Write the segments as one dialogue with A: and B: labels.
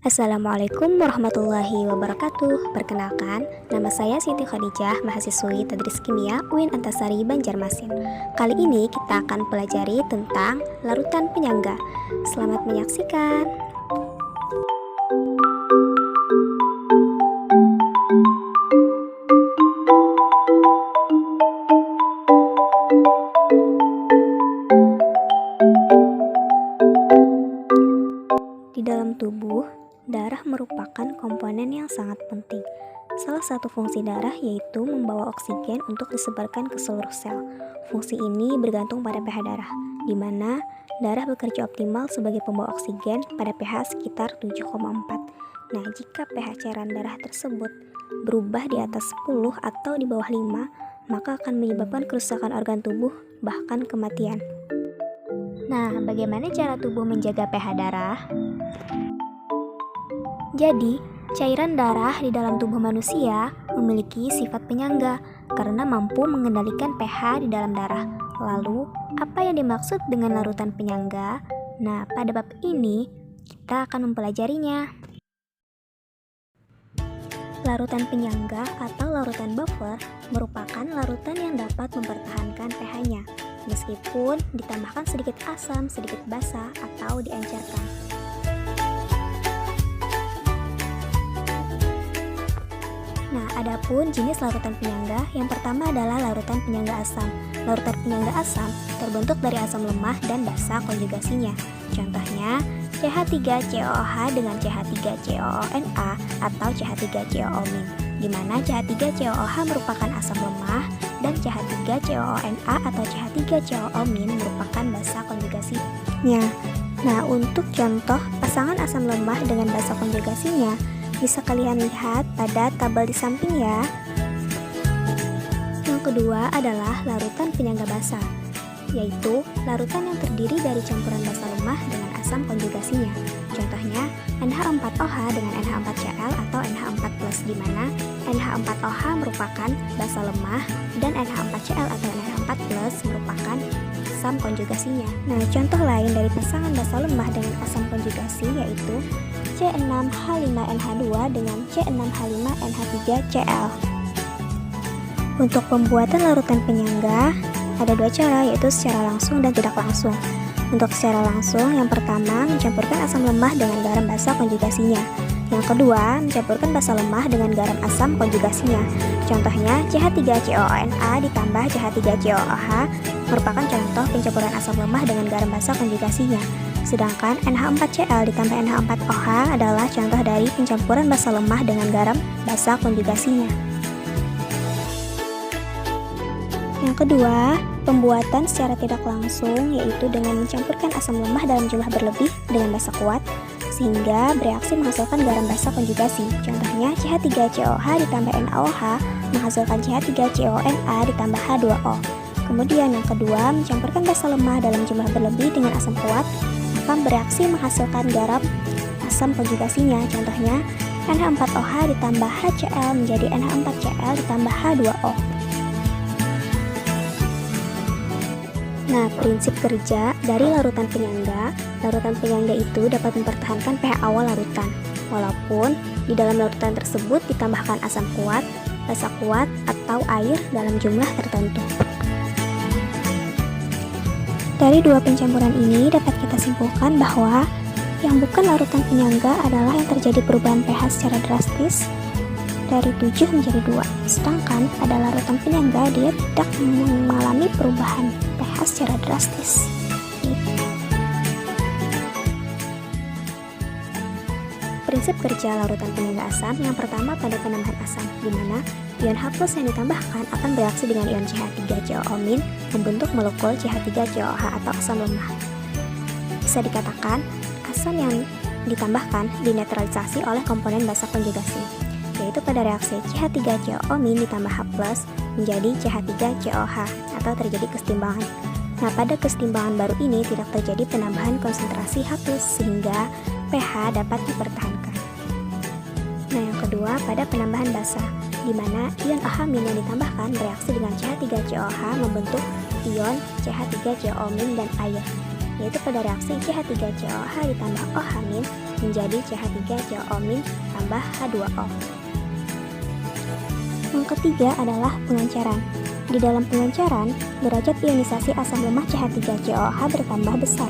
A: Assalamualaikum warahmatullahi wabarakatuh. Perkenalkan, nama saya Siti Khadijah, mahasiswi Tadris Kimia UIN Antasari Banjarmasin. Kali ini kita akan pelajari tentang larutan penyangga. Selamat menyaksikan. Di dalam tubuh, darah merupakan komponen yang sangat penting. Salah satu fungsi darah yaitu membawa oksigen untuk disebarkan ke seluruh sel. Fungsi ini bergantung pada pH darah, di mana darah bekerja optimal sebagai pembawa oksigen pada pH sekitar 7,4. Nah, jika pH cairan darah tersebut berubah di atas 10 atau di bawah 5, maka akan menyebabkan kerusakan organ tubuh, bahkan kematian. Nah, bagaimana cara tubuh menjaga pH darah? Jadi, cairan darah di dalam tubuh manusia memiliki sifat penyangga karena mampu mengendalikan pH di dalam darah. Lalu, apa yang dimaksud dengan larutan penyangga? Nah, pada bab ini kita akan mempelajarinya. Larutan penyangga atau larutan buffer merupakan larutan yang dapat mempertahankan pH-nya, meskipun ditambahkan sedikit asam, sedikit basa, atau diencerkan. Nah, adapun jenis larutan penyangga, yang pertama adalah larutan penyangga asam. Larutan penyangga asam terbentuk dari asam lemah dan basa konjugasinya. Contohnya, CH3COOH dengan CH3COONA atau CH3COO-, di mana CH3COOH merupakan asam lemah dan CH3COONA atau CH3COO- merupakan basa konjugasinya. Nah, untuk contoh pasangan asam lemah dengan basa konjugasinya, bisa kalian lihat pada tabel di samping ya. Yang kedua adalah larutan penyangga basa, yaitu larutan yang terdiri dari campuran basa lemah dengan asam konjugasinya. Contohnya NH4OH dengan NH4Cl atau NH4+, di mana NH4OH merupakan basa lemah dan NH4Cl atau NH4+ merupakan asam konjugasinya. Nah, contoh lain dari pasangan basa lemah dengan asam konjugasi yaitu C6H5NH2 dengan C6H5NH3Cl. Untuk pembuatan larutan penyangga, ada dua cara, yaitu secara langsung dan tidak langsung. Untuk secara langsung, yang pertama mencampurkan asam lemah dengan garam basa konjugasinya. Yang kedua, mencampurkan basa lemah dengan garam asam konjugasinya. Contohnya, CH3COONA ditambah CH3COOH merupakan contoh pencampuran asam lemah dengan garam basa konjugasinya. Sedangkan NH4Cl ditambah NH4OH adalah contoh dari pencampuran basa lemah dengan garam basa konjugasinya. Yang kedua, pembuatan secara tidak langsung, yaitu dengan mencampurkan asam lemah dalam jumlah berlebih dengan basa kuat sehingga bereaksi menghasilkan garam basa konjugasi. Contohnya CH3COOH ditambah NaOH menghasilkan CH3CONA ditambah H2O. Kemudian yang kedua, mencampurkan basa lemah dalam jumlah berlebih dengan asam kuat akan bereaksi menghasilkan garam asam konjugasinya. Contohnya NH4OH ditambah HCl menjadi NH4Cl ditambah H2O. Nah, prinsip kerja dari larutan penyangga itu dapat mempertahankan pH awal larutan, walaupun di dalam larutan tersebut ditambahkan asam kuat, basa kuat, atau air dalam jumlah tertentu. Dari dua pencampuran ini dapat kita simpulkan bahwa yang bukan larutan penyangga adalah yang terjadi perubahan pH secara drastis dari 7 menjadi 2. Sedangkan pada larutan penyangga dia tidak mengalami perubahan pH secara drastis. Prinsip kerja larutan penyangga asam, yang pertama pada penambahan asam, di mana ion H+ yang ditambahkan akan bereaksi dengan ion CH3COO- membentuk molekul CH3COOH atau asam lemah. Bisa dikatakan, asam yang ditambahkan dinetralisasi oleh komponen basa konjugasi, yaitu pada reaksi CH3COO- ditambah H+ menjadi CH3COOH atau terjadi kesetimbangan. Nah, pada kesetimbangan baru ini tidak terjadi penambahan konsentrasi H+ sehingga pH dapat dipertahankan. Nah, yang kedua pada penambahan basa, di mana ion OH- yang ditambahkan bereaksi dengan CH3COOH membentuk ion CH3COO- dan air, yaitu pada reaksi CH3COOH ditambah OH- menjadi CH3COO- tambah H2O. Yang ketiga adalah pengenceran. Di dalam pengenceran, derajat ionisasi asam lemah CH3COOH bertambah besar,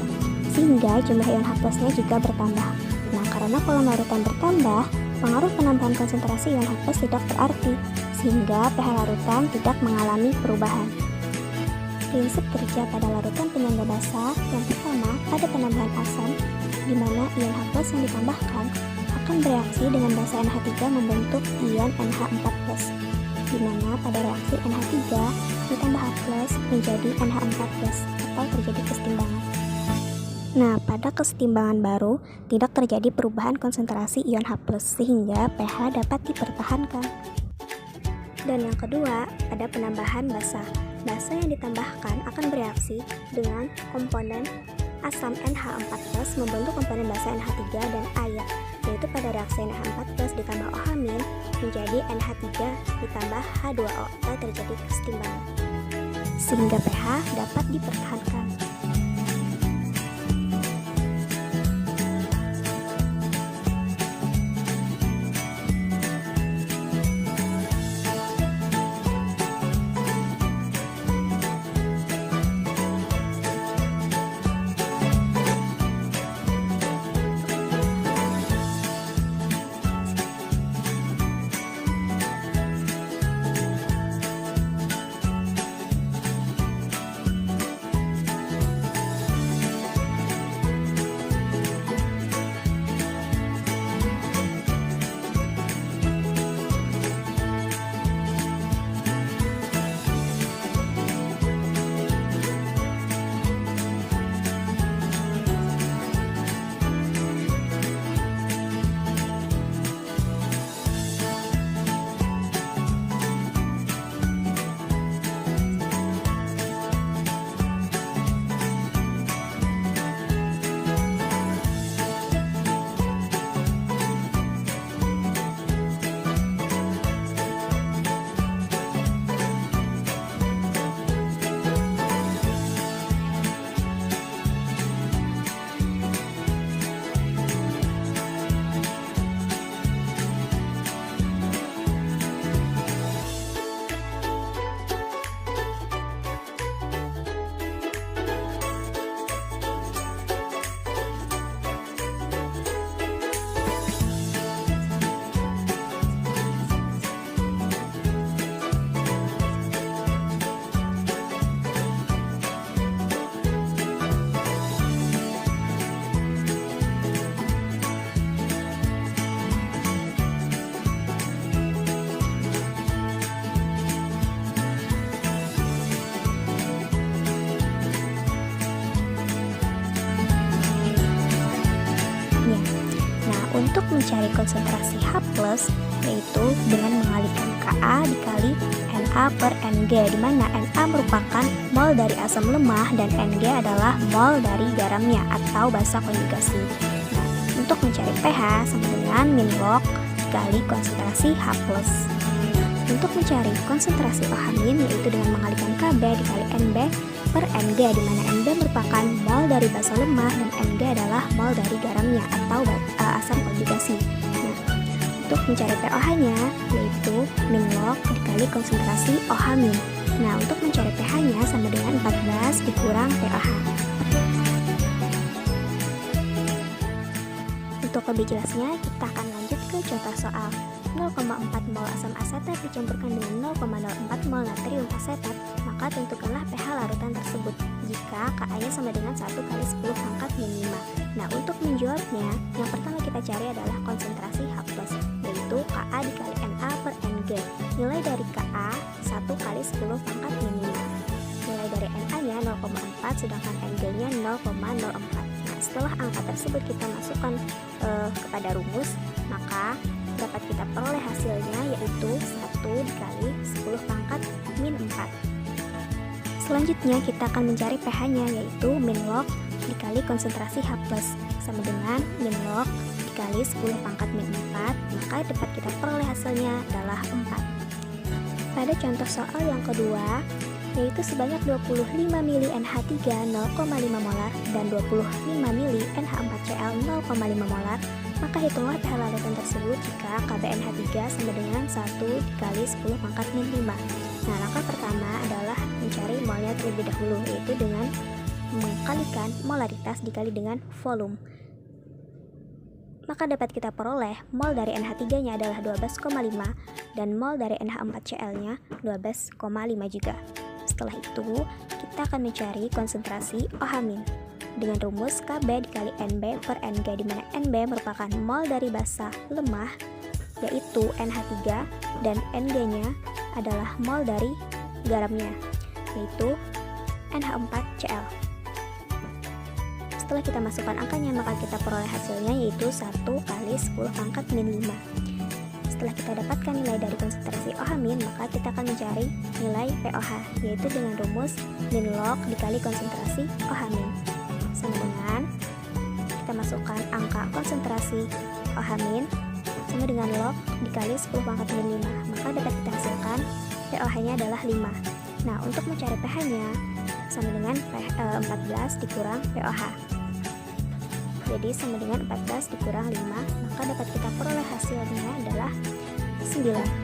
A: sehingga jumlah ion H+-nya juga bertambah. Nah, karena pola larutan bertambah, pengaruh penambahan konsentrasi ion H+ tidak berarti, sehingga pH larutan tidak mengalami perubahan. Prinsip kerja pada larutan penyangga basa yang pertama pada penambahan asam, di mana ion H+ yang ditambahkan akan bereaksi dengan basa NH3 membentuk ion NH4+, di mana pada reaksi NH3 ditambah H+ menjadi NH4+, atau terjadi kesetimbangan. Nah, pada kesetimbangan baru tidak terjadi perubahan konsentrasi ion H+, sehingga pH dapat dipertahankan. Dan yang kedua, pada penambahan basa. Basa yang ditambahkan akan bereaksi dengan komponen asam NH4+ membentuk komponen basa NH3 dan air, yaitu pada reaksi NH4+ ditambah OH- menjadi NH3 ditambah H2O atau terjadi kesetimbangan, sehingga pH dapat dipertahankan. Untuk mencari konsentrasi H+, yaitu dengan mengalihkan Ka dikali Na per Ng, di mana Na merupakan mol dari asam lemah dan Ng adalah mol dari garamnya atau basa konjugasi. Nah, untuk mencari pH sama dengan min log dikali konsentrasi H+. Untuk mencari konsentrasi OH- yaitu dengan mengalihkan Kb dikali Nb per Ng, di mana Nb merupakan mol dari basa lemah dan Ng adalah mol dari garamnya atau asam konjugasi. Nah, untuk mencari pOH-nya yaitu min log dikali konsentrasi OH-. Nah, untuk mencari pH-nya sama dengan 14 dikurang pOH. Untuk lebih jelasnya, kita akan lanjut ke contoh soal. 0,4 mol asam asetat dicampurkan dengan 0,04 mol natrium asetat, maka tentukanlah pH larutan tersebut jika Ka-nya sama dengan 1 kali 10 pangkat min 5. Nah, untuk menjawabnya, yang pertama kita cari adalah konsentrasi H+, yaitu Ka dikali Na per Ng. Nilai dari Ka 1 kali 10 pangkat min 5. Nilai dari Na-nya 0,4, sedangkan Ng-nya 0,04. Nah, setelah angka tersebut kita masukkan kepada rumus, maka dapat kita peroleh hasilnya yaitu 1 dikali 10 pangkat min 4. Selanjutnya kita akan mencari pH-nya yaitu min log dikali konsentrasi H+, sama dengan min log dikali 10 pangkat min 4, maka dapat kita peroleh hasilnya adalah 4. Pada contoh soal yang kedua, yaitu sebanyak 25 mili NH3 0,5 molar dan 25 mili NH4Cl 0,5 molar, Maka hitunglah pH larutan tersebut jika KBNH3 sama dengan 1 dikali 10 pangkat min 5. Nah, langkah pertama adalah mencari molnya terlebih dahulu, yaitu dengan mengkalikan molaritas dikali dengan volume. Maka dapat kita peroleh mol dari NH3-nya adalah 12,5 dan mol dari NH4Cl-nya 12,5 juga. Setelah itu, kita akan mencari konsentrasi OH- dengan rumus Kb dikali Nb per Ng, di mana Nb merupakan mol dari basa lemah, yaitu NH3, dan Ng-nya adalah mol dari garamnya, yaitu NH4Cl. Setelah kita masukkan angkanya, maka kita peroleh hasilnya yaitu 1 kali 10 pangkat min 5. Setelah kita dapatkan nilai dari konsentrasi OH-, maka kita akan mencari nilai POH, yaitu dengan rumus min log dikali konsentrasi OH-, sama dengan kita masukkan angka konsentrasi OH- sama dengan log dikali 10 pangkat min 5, maka dapat kita hasilkan POH-nya adalah 5. Nah, untuk mencari pH-nya sama dengan 14 dikurang POH. Jadi sama dengan 14 dikurang 5, maka dapat kita peroleh hasilnya adalah 9.